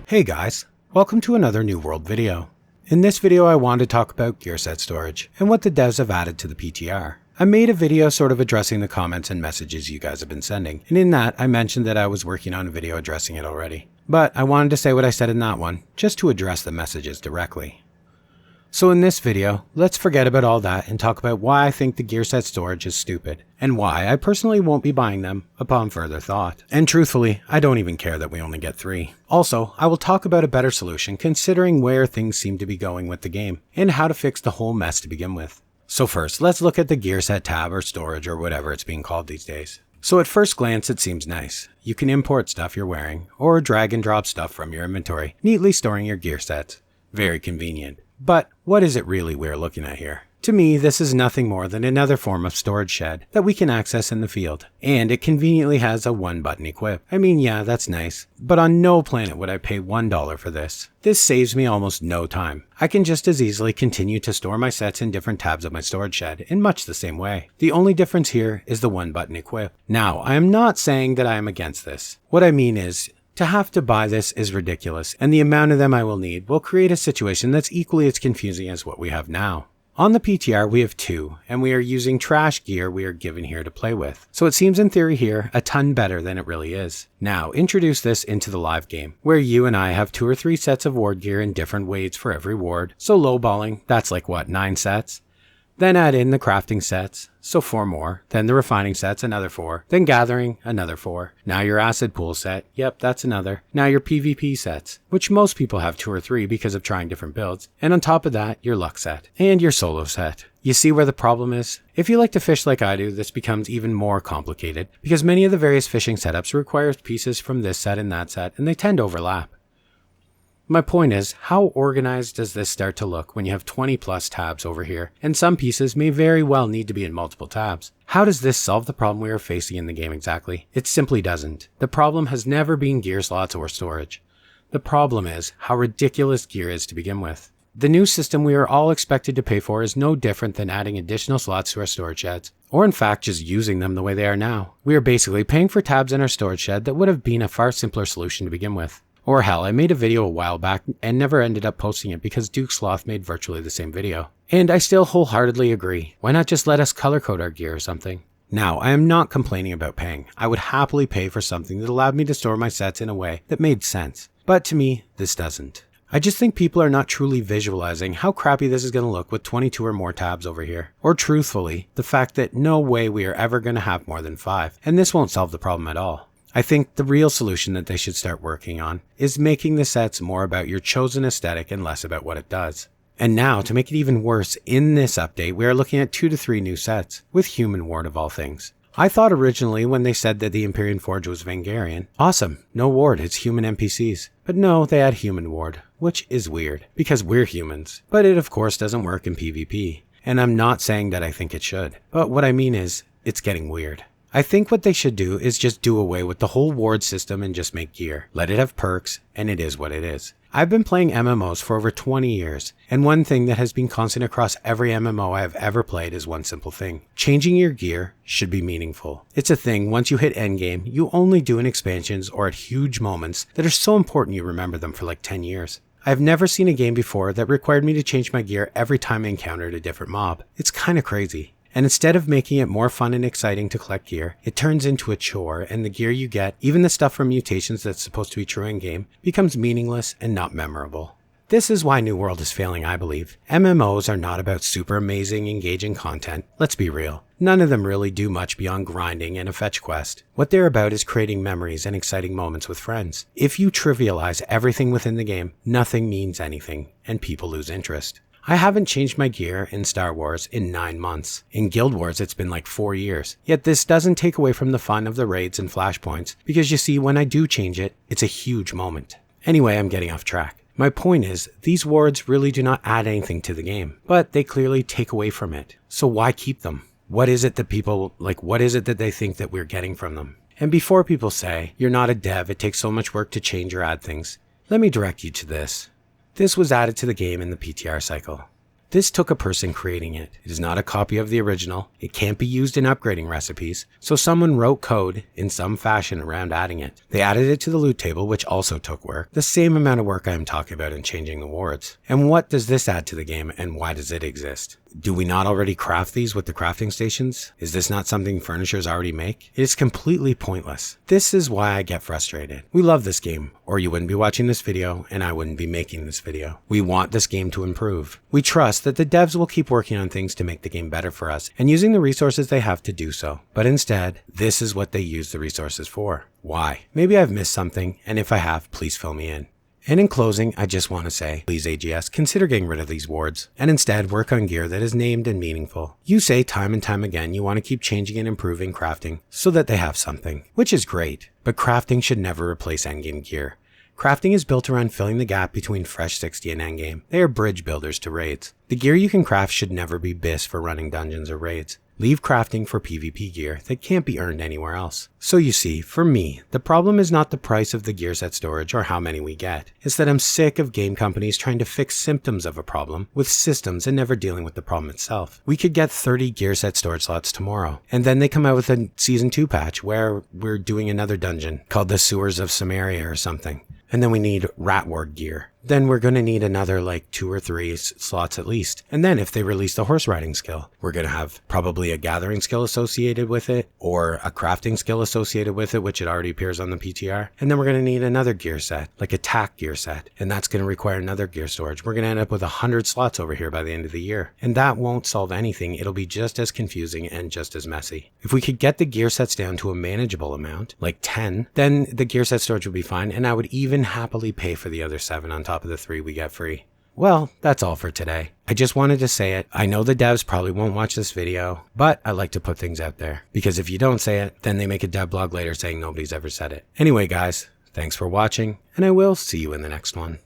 Hey guys, welcome to another New World video. In this video I want to talk about Gearset storage and what the devs have added to the PTR. I made a video sort of addressing the comments and messages you guys have been sending, and in that I mentioned that I was working on a video addressing it already. But I wanted to say what I said in that one, just to address the messages directly. So in this video, let's forget about all that and talk about why I think the Gearset storage is stupid, and why I personally won't be buying them upon further thought. And truthfully, I don't even care that we only get 3. Also, I will talk about a better solution considering where things seem to be going with the game, and how to fix the whole mess to begin with. So first, let's look at the Gearset tab or storage or whatever it's being called these days. So at first glance it seems nice. You can import stuff you're wearing, or drag and drop stuff from your inventory, neatly storing your gear sets. Very convenient. But what is it really we're looking at here? To me, this is nothing more than another form of storage shed that we can access in the field, and it conveniently has a one-button equip. I mean, yeah, that's nice, but on no planet would I pay $1 for this. This saves me almost no time. I can just as easily continue to store my sets in different tabs of my storage shed in much the same way. The only difference here is the one-button equip. Now, I am not saying that I am against this. What I mean is, to have to buy this is ridiculous, and the amount of them I will need will create a situation that's equally as confusing as what we have now. On the PTR we have 2, and we are using trash gear we are given here to play with. So it seems in theory here a ton better than it really is. Now introduce this into the live game, where you and I have 2 or 3 sets of ward gear in different weights for every ward. So lowballing, that's like what, 9 sets? Then add in the crafting sets, so 4 more, then the refining sets, another 4, then gathering, another 4. Now your acid pool set, yep, that's another. Now your PvP sets, which most people have 2 or 3 because of trying different builds, and on top of that, your luck set, and your solo set. You see where the problem is? If you like to fish like I do, this becomes even more complicated, because many of the various fishing setups require pieces from this set and that set, and they tend to overlap. My point is, how organized does this start to look when you have 20 plus tabs over here, and some pieces may very well need to be in multiple tabs? How does this solve the problem we are facing in the game exactly? It simply doesn't. The problem has never been gear slots or storage. The problem is how ridiculous gear is to begin with. The new system we are all expected to pay for is no different than adding additional slots to our storage sheds, or in fact just using them the way they are now. We are basically paying for tabs in our storage shed that would have been a far simpler solution to begin with. Or hell, I made a video a while back and never ended up posting it because Duke Sloth made virtually the same video. And I still wholeheartedly agree. Why not just let us color code our gear or something? Now, I am not complaining about paying. I would happily pay for something that allowed me to store my sets in a way that made sense. But to me, this doesn't. I just think people are not truly visualizing how crappy this is going to look with 22 or more tabs over here. Or truthfully, the fact that no way we are ever going to have more than 5, and this won't solve the problem at all. I think the real solution that they should start working on is making the sets more about your chosen aesthetic and less about what it does. And now, to make it even worse, in this update we are looking at 2 to 3 new sets, with human ward of all things. I thought originally when they said that the Empyrean Forge was Vangarian, awesome, no ward, it's human NPCs. But no, they add human ward, which is weird, because we're humans. But it of course doesn't work in PvP, and I'm not saying that I think it should. But what I mean is, it's getting weird. I think what they should do is just do away with the whole ward system and just make gear. Let it have perks, and it is what it is. I've been playing MMOs for over 20 years, and one thing that has been constant across every MMO I have ever played is one simple thing. Changing your gear should be meaningful. It's a thing once you hit endgame, you only do in expansions or at huge moments that are so important you remember them for like 10 years. I've never seen a game before that required me to change my gear every time I encountered a different mob. It's kinda crazy. And instead of making it more fun and exciting to collect gear, it turns into a chore, and the gear you get, even the stuff from mutations that's supposed to be true in-game, becomes meaningless and not memorable. This is why New World is failing, I believe. MMOs are not about super amazing, engaging content. Let's be real. None of them really do much beyond grinding and a fetch quest. What they're about is creating memories and exciting moments with friends. If you trivialize everything within the game, nothing means anything, and people lose interest. I haven't changed my gear in Star Wars in 9 months. In Guild Wars it's been like 4 years. Yet this doesn't take away from the fun of the raids and flashpoints, because you see, when I do change it, it's a huge moment. Anyway, I'm getting off track. My point is, these wards really do not add anything to the game, but they clearly take away from it. So why keep them? What is it that what is it that they think that we're getting from them? And before people say, you're not a dev, it takes so much work to change or add things, let me direct you to this. This was added to the game in the PTR cycle. This took a person creating it. It is not a copy of the original. It can't be used in upgrading recipes, so someone wrote code in some fashion around adding it. They added it to the loot table, which also took work. The same amount of work I am talking about in changing the wards. And what does this add to the game, and why does it exist? Do we not already craft these with the crafting stations? Is this not something furnishers already make? It is completely pointless. This is why I get frustrated. We love this game, or you wouldn't be watching this video, and I wouldn't be making this video. We want this game to improve. We trust that the devs will keep working on things to make the game better for us, and using the resources they have to do so. But instead, this is what they use the resources for. Why? Maybe I've missed something, and if I have, please fill me in. And in closing, I just want to say, please AGS, consider getting rid of these wards, and instead work on gear that is named and meaningful. You say time and time again you want to keep changing and improving crafting so that they have something, which is great, but crafting should never replace endgame gear. Crafting is built around filling the gap between Fresh 60 and endgame. They are bridge builders to raids. The gear you can craft should never be BIS for running dungeons or raids. Leave crafting for PvP gear that can't be earned anywhere else. So you see, for me, the problem is not the price of the Gearset storage or how many we get. It's that I'm sick of game companies trying to fix symptoms of a problem with systems and never dealing with the problem itself. We could get 30 Gearset storage slots tomorrow, and then they come out with a Season 2 patch where we're doing another dungeon called the Sewers of Samaria or something. And then we need Rat Ward gear. Then we're going to need another 2 or 3 slots at least. And then if they release the horse riding skill, we're going to have probably a gathering skill associated with it or a crafting skill associated with it, which it already appears on the PTR. And then we're going to need another gear set, like a tack gear set. And that's going to require another gear storage. We're going to end up with 100 slots over here by the end of the year. And that won't solve anything. It'll be just as confusing and just as messy. If we could get the gear sets down to a manageable amount, like 10, then the gear set storage would be fine. And I would even happily pay for the other 7 on top of the 3 we get free. Well, that's all for today. I just wanted to say it. I know the devs probably won't watch this video, but I like to put things out there. Because if you don't say it, then they make a dev blog later saying nobody's ever said it. Anyway, guys, thanks for watching, and I will see you in the next one.